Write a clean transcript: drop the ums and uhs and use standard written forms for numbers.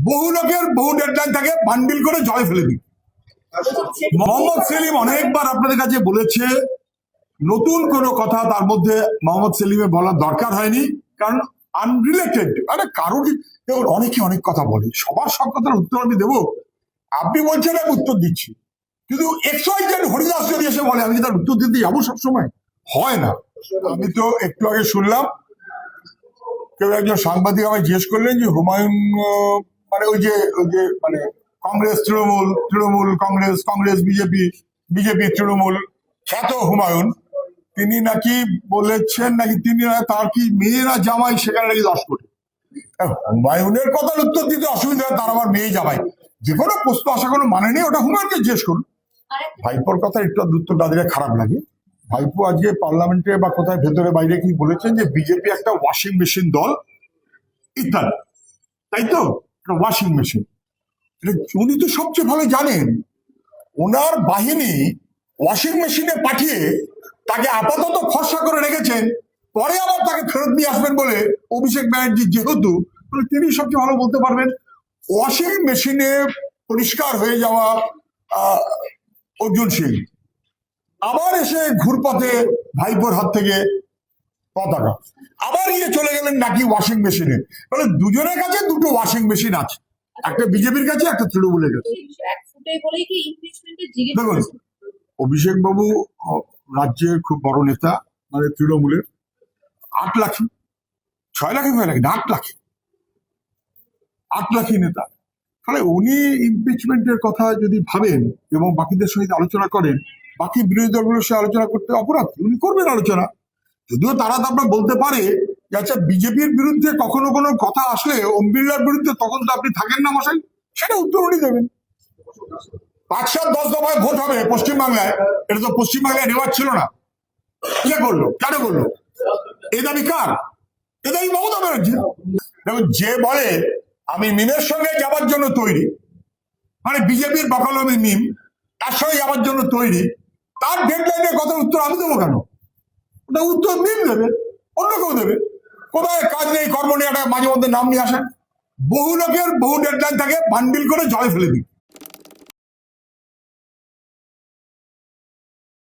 বহু লোকের বহু ডেডলাইন থাকে, বান্ডিল করে জলে ফেলে দিই। মোহাম্মদ সেলিম অনেকবার আপনাদের কাছে বলেছে, নতুন কোনো কথা তার মধ্যে মোহাম্মদ সেলিমের বলার দরকার হয়নি, কারণ আনরিলেটেড। মানে কারোর দেখুন, অনেকে অনেক কথা বলে, সবার সব কথার উত্তর আমি দেবো? আপনি বলছেন আমি উত্তর দিচ্ছি, কিন্তু XYZ হরিদাস যদি এসে বলে আমি কি তার উত্তর দিতে যাবো? সবসময় হয় না। আমি তো একটু আগে শুনলাম কেউ একজন সাংবাদিক আমায় জিজ্ঞেস করলেন যে হুমায়ুন মানে ওই যে মানে কংগ্রেস তৃণমূল, তৃণমূল কংগ্রেস, কংগ্রেস বিজেপি, বিজেপি তৃণমূল, খ্যাত হুমায়ুন, তিনি নাকি বলেছেন নাকি তিনি তার কি মেয়ে না জামাই সেখানে নাকি 10 কোটি। হুমায়ুনের কথার উত্তর দিতে অসুবিধা হয়, তার আমার মেয়ে জামাই, যে কোনো প্রশ্ন আসা কোনো মানে নেই, ওটা হুমায়ুনকে জিজ্ঞেস করুন। ভাইপোর কথা একটু উত্তর না দিলে খারাপ লাগে। ভাইপো আজকে পার্লামেন্টে বা কোথায় ভেতরে বাইরে কি বলেছেন যে বিজেপি একটা ওয়াশিং মেশিন দল ইত্যাদি, তাই তো? ওয়াশিং মেশিন, উনি তো সবচেয়ে ভালো জানেন। ওনার বাহিনী ওয়াশিং মেশিনে পাঠিয়ে তাকে আপাতত ফর্সা করে রেখেছেন, পরে আবার তাকে ফেরত নিয়ে আসবেন বলে অভিষেক ব্যানার্জি, যেহেতু তিনি সবচেয়ে ভালো বলতে পারবেন। ওয়াশিং মেশিনে পরিষ্কার হয়ে যাওয়া অর্জুন সিং আবার এসে ঘুরপথে ভাইপোর হাত থেকে পতাকা, আবার চলে গেলেন নাকি ওয়াশিং মেশিনে। মানে দুজনের কাছে দুটো ওয়াশিং মেশিন আছে, একটা বিজেপির কাছে, একটা তৃণমূলের কাছে। দেখুন, অভিষেক বাবু রাজ্যের খুব বড় নেতা, মানে তৃণমূলের 8 লাখী, 6 লাখী 9 লাখী, 8 লাখী নেতা। তাহলে উনি ইমপিচমেন্টের কথা যদি ভাবেন এবং বাকিদের সঙ্গে আলোচনা করেন, বাকি বিরোধী দলগুলোর সঙ্গে আলোচনা করতে অপরাধ, উনি করবেন আলোচনা। যদিও তারা তো আপনার বলতে পারে যে আচ্ছা বিজেপির বিরুদ্ধে কখনো কোনো কথা আসলে ওম বিড়লার বিরুদ্ধে তখন তো আপনি থাকেন না মশাই, সেটা উত্তর উনি দেবেন। 5-7 10 দফায় ভোট হবে পশ্চিমবাংলায়, এটা তো পশ্চিমবাংলায় নেওয়ার ছিল না, কে করলো, কেন করলো? এ দাবি কার? এ দাবি মমতা ব্যানার্জি। দেখুন, যে বলে আমি মিমের সঙ্গে যাবার জন্য তৈরি, মানে বিজেপির বকালমি মিম, তার সঙ্গে যাবার জন্য তৈরি, তার ডেডলাইনের কথার উত্তর আমি দেবো কেন? ওটা উত্তর মিম দেবে, অন্য কেউ দেবে। কোথায় কাজ নেই কর্ম নেই, একটা মাঝে মধ্যে নাম নিয়ে আসেন। বহু লোকের বহু ডেডলাইন থাকে, বান্ডিল করে জলে ফেলে দিই।